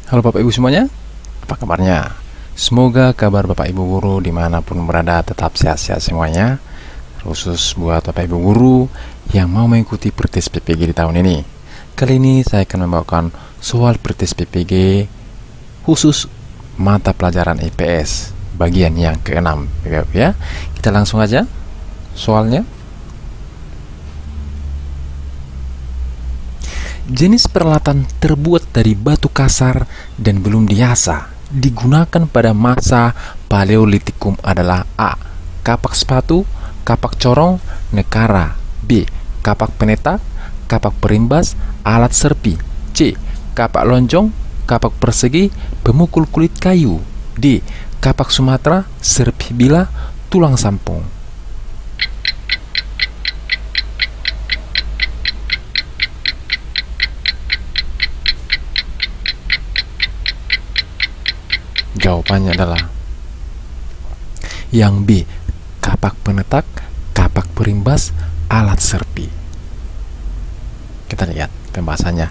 Halo Bapak Ibu semuanya, apa kabarnya? Semoga kabar Bapak Ibu guru dimanapun berada tetap sehat-sehat semuanya. Khusus buat Bapak Ibu guru yang mau mengikuti praktis PPG di tahun ini. Kali ini saya akan membawakan soal praktis PPG khusus mata pelajaran IPS bagian yang ke-6 Bapak Ibu ya. Kita langsung aja soalnya. Jenis peralatan terbuat dari batu kasar dan belum diasa digunakan pada masa Paleolitikum adalah A. Kapak sepatu, kapak corong, nekara. B. Kapak penetak, kapak perimbas, alat serpi. C. Kapak lonjong, kapak persegi, pemukul kulit kayu. D. Kapak Sumatera, serpi bila, tulang sampung. Jawabannya adalah yang B. Kapak penetak, kapak perimbas, alat serpi. Kita lihat pembahasannya.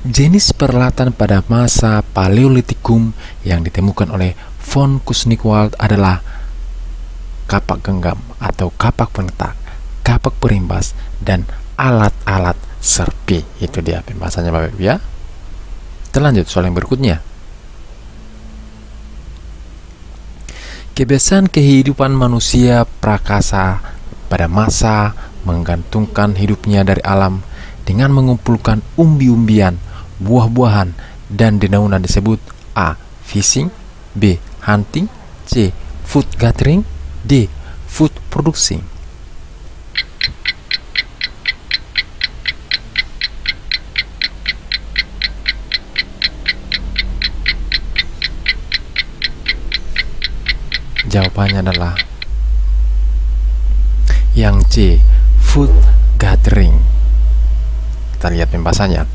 Jenis peralatan pada masa Paleolitikum yang ditemukan oleh von Kuznecke adalah kapak genggam atau kapak penetak, kapak perimbas, dan alat-alat serpi. Itu dia pembahasannya Bapak Ibu ya. Kita lanjut soal yang berikutnya. Kebiasaan kehidupan manusia prakasa pada masa menggantungkan hidupnya dari alam dengan mengumpulkan umbi-umbian, buah-buahan, dan dedaunan disebut A. Fishing, B. Hunting, C. Food gathering, D. Food producing. Jawabannya adalah yang C. Food gathering. Kita lihat pembahasannya.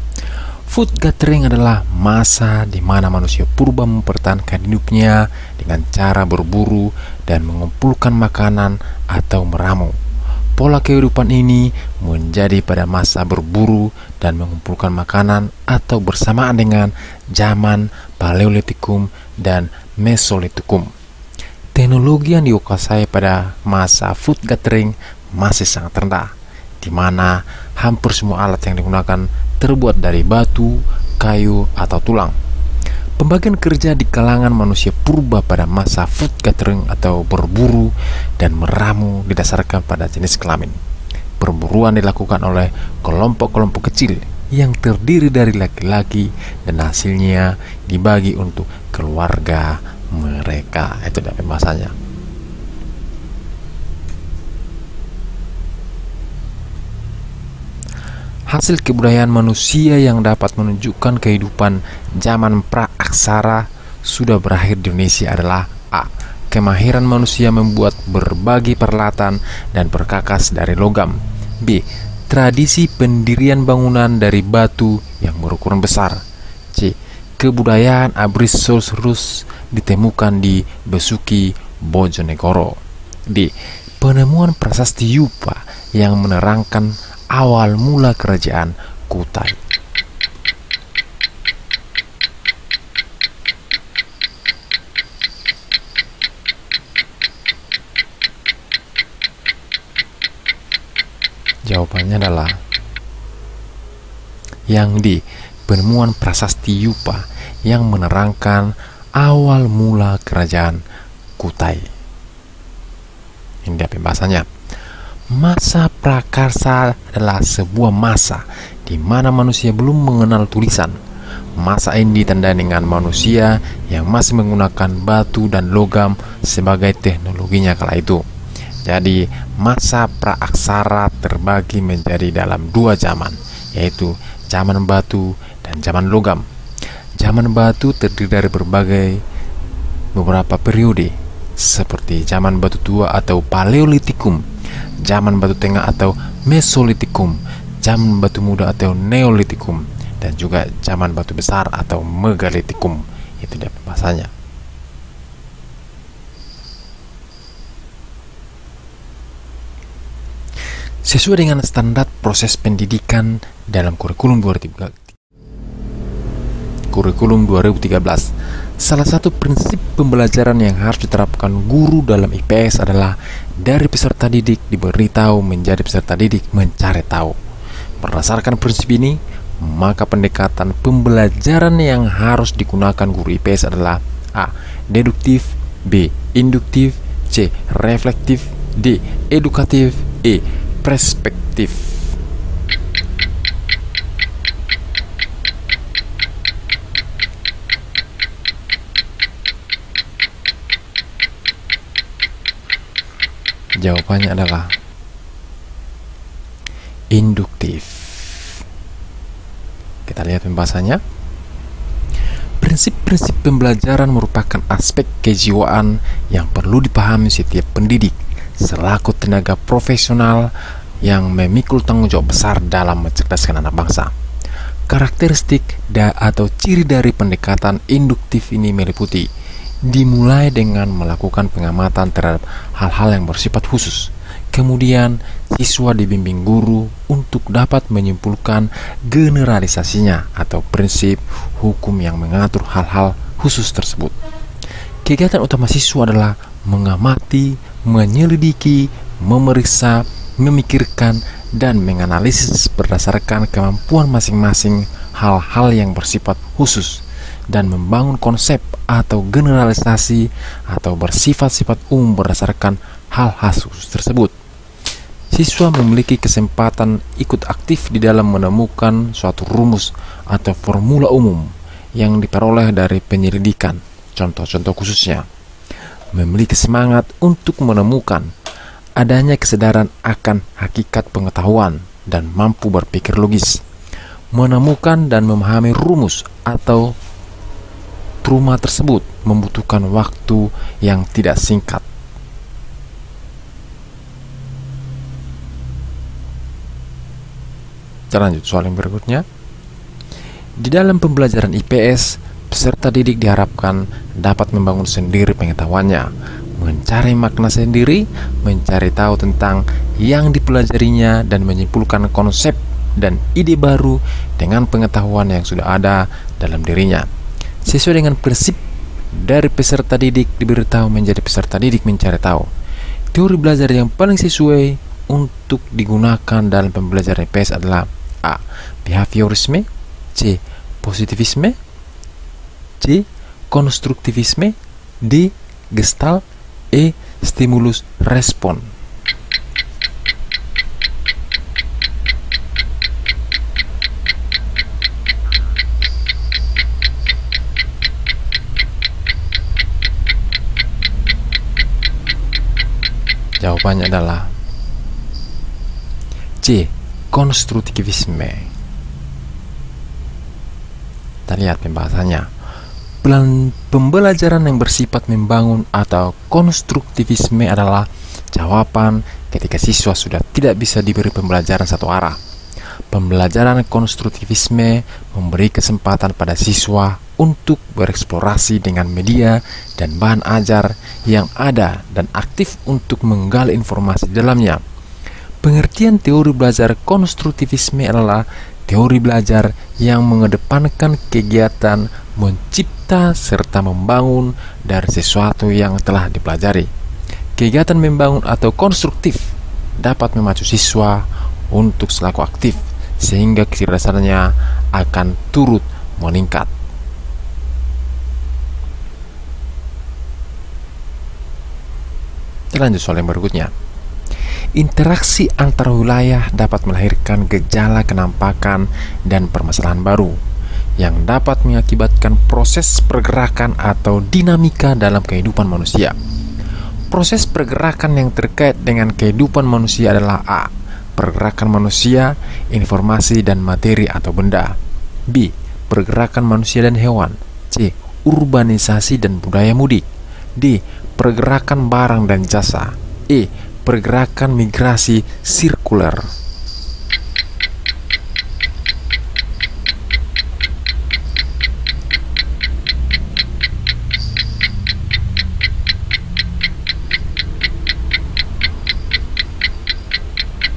Food gathering adalah masa di mana manusia purba mempertahankan hidupnya dengan cara berburu dan mengumpulkan makanan atau meramu. Pola kehidupan ini menjadi pada masa berburu dan mengumpulkan makanan atau bersamaan dengan zaman Paleolitikum dan Mesolitikum. Teknologi yang dikuasai pada masa food gathering masih sangat rendah, di mana hampir semua alat yang digunakan terbuat dari batu, kayu, atau tulang. Pembagian kerja di kalangan manusia purba pada masa food gathering atau berburu dan meramu didasarkan pada jenis kelamin. Perburuan dilakukan oleh kelompok-kelompok kecil yang terdiri dari laki-laki dan hasilnya dibagi untuk keluarga mereka. Itu dari pembahasannya. Hasil kebudayaan manusia yang dapat menunjukkan kehidupan zaman pra-aksara sudah berakhir di Indonesia adalah A. Kemahiran manusia membuat berbagai peralatan dan perkakas dari logam. B. Tradisi pendirian bangunan dari batu yang berukuran besar. C. Kebudayaan Abrikosaurus ditemukan di Besuki, Bojonegoro. D. Penemuan prasasti Yupa yang menerangkan awal mula kerajaan Kutai. Jawabannya adalah yang D. Penemuan prasasti Yupa yang menerangkan awal mula kerajaan Kutai. Ini dia pembahasannya. Masa prakarsa adalah sebuah masa di mana manusia belum mengenal tulisan. Masa ini ditandai dengan manusia yang masih menggunakan batu dan logam sebagai teknologinya kala itu. Jadi, masa praaksara terbagi menjadi dalam dua zaman, yaitu zaman batu dan zaman logam. Zaman batu terdiri dari beberapa periode, seperti zaman batu tua atau Paleolitikum, zaman batu tengah atau Mesolitikum, zaman batu muda atau Neolitikum, dan juga zaman batu besar atau Megalitikum. Itu dia pembahasannya. Sesuai dengan standar proses pendidikan dalam kurikulum kurikulum 2013. Salah satu prinsip pembelajaran yang harus diterapkan guru dalam IPS adalah dari peserta didik diberi tahu menjadi peserta didik mencari tahu. Berdasarkan prinsip ini, maka pendekatan pembelajaran yang harus digunakan guru IPS adalah A. Deduktif, B. Induktif, C. Reflektif, D. Edukatif, E. Perspektif. Jawabannya adalah induktif. Kita lihat pembahasannya. Prinsip-prinsip pembelajaran merupakan aspek kejiwaan yang perlu dipahami setiap pendidik selaku tenaga profesional yang memikul tanggung jawab besar dalam mencerdaskan anak bangsa. Karakteristik atau ciri dari pendekatan induktif ini meliputi dimulai dengan melakukan pengamatan terhadap hal-hal yang bersifat khusus. Kemudian, siswa dibimbing guru untuk dapat menyimpulkan generalisasinya atau prinsip hukum yang mengatur hal-hal khusus tersebut. Kegiatan utama siswa adalah mengamati, menyelidiki, memeriksa, memikirkan, dan menganalisis berdasarkan kemampuan masing-masing hal-hal yang bersifat khusus dan membangun konsep atau generalisasi atau bersifat-sifat umum berdasarkan hal-hal khusus tersebut. Siswa memiliki kesempatan ikut aktif di dalam menemukan suatu rumus atau formula umum yang diperoleh dari penyelidikan. Contoh-contoh khususnya, memiliki semangat untuk menemukan adanya kesadaran akan hakikat pengetahuan dan mampu berpikir logis, menemukan dan memahami rumus atau truma tersebut membutuhkan waktu yang tidak singkat. Kita lanjut soal yang berikutnya. Di dalam pembelajaran IPS, peserta didik diharapkan dapat membangun sendiri pengetahuannya, mencari makna sendiri, mencari tahu tentang yang dipelajarinya, dan menyimpulkan konsep dan ide baru dengan pengetahuan yang sudah ada dalam dirinya. Sesuai dengan prinsip dari peserta didik diberitahu menjadi peserta didik mencari tahu. Teori belajar yang paling sesuai untuk digunakan dalam pembelajaran IPS adalah A. Behaviorisme, C. Positivisme, C. Konstruktivisme, D. Gestalt, E. Stimulus respon. Jawabannya adalah C. Konstruktivisme. Kita lihat pembahasannya. Pembelajaran yang bersifat membangun atau konstruktivisme adalah jawaban ketika siswa sudah tidak bisa diberi pembelajaran satu arah. Pembelajaran konstruktivisme memberi kesempatan pada siswa untuk bereksplorasi dengan media dan bahan ajar yang ada dan aktif untuk menggali informasi di dalamnya. Pengertian teori belajar konstruktivisme adalah teori belajar yang mengedepankan kegiatan mencipta serta membangun dari sesuatu yang telah dipelajari. Kegiatan membangun atau konstruktif dapat memacu siswa untuk selaku aktif sehingga kecerdasannya akan turut meningkat. Kita lanjut soal yang berikutnya. Interaksi antar wilayah dapat melahirkan gejala kenampakan dan permasalahan baru yang dapat mengakibatkan proses pergerakan atau dinamika dalam kehidupan manusia. Proses pergerakan yang terkait dengan kehidupan manusia adalah A. Pergerakan manusia, informasi dan materi atau benda. B. Pergerakan manusia dan hewan. C. Urbanisasi dan budaya mudik. D. Pergerakan barang dan jasa. E. Pergerakan migrasi sirkuler.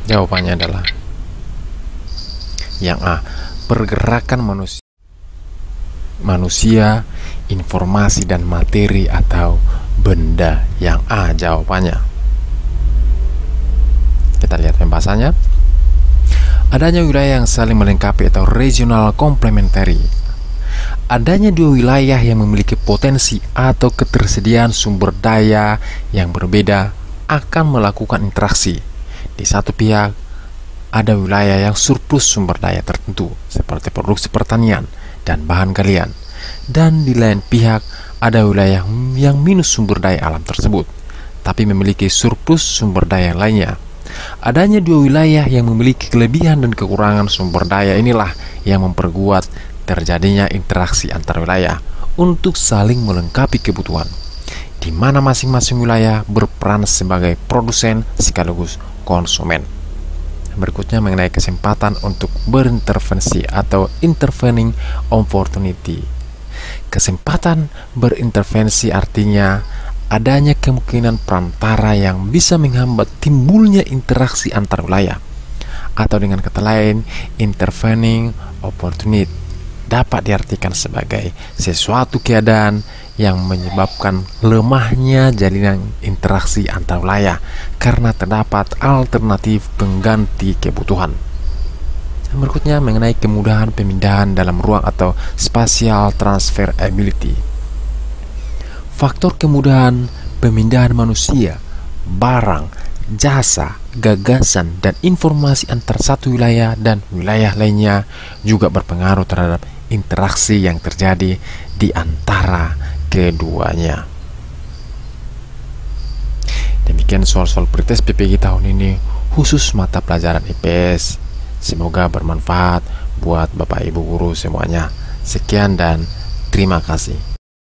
Jawabannya adalah yang A. Pergerakan manusia. manusia, informasi dan materi, atau benda? Yang A jawabannya. Kita lihat pembahasannya. Adanya wilayah yang saling melengkapi atau regional complementary. Adanya dua wilayah yang memiliki potensi atau ketersediaan sumber daya yang berbeda akan melakukan interaksi. Di satu pihak, ada wilayah yang surplus sumber daya tertentu, seperti produksi pertanian dan bahan galian. Dan di lain pihak, ada wilayah yang minus sumber daya alam tersebut, tapi memiliki surplus sumber daya lainnya. Adanya dua wilayah yang memiliki kelebihan dan kekurangan sumber daya inilah yang memperkuat terjadinya interaksi antar wilayah untuk saling melengkapi kebutuhan, di mana masing-masing wilayah berperan sebagai produsen sekaligus konsumen. Berikutnya mengenai kesempatan untuk berintervensi atau intervening opportunity. Kesempatan berintervensi artinya adanya kemungkinan perantara yang bisa menghambat timbulnya interaksi antar wilayah, atau dengan kata lain, intervening opportunity dapat diartikan sebagai sesuatu keadaan yang menyebabkan lemahnya jalinan interaksi antar wilayah karena terdapat alternatif pengganti kebutuhan. Berikutnya mengenai kemudahan pemindahan dalam ruang atau spatial transferability. Faktor kemudahan pemindahan manusia, barang, jasa, gagasan, dan informasi antar satu wilayah dan wilayah lainnya juga berpengaruh terhadap interaksi yang terjadi di antara keduanya. Demikian soal-soal pretest PPG tahun ini khusus mata pelajaran IPS. Semoga bermanfaat buat Bapak Ibu guru semuanya. Sekian dan terima kasih.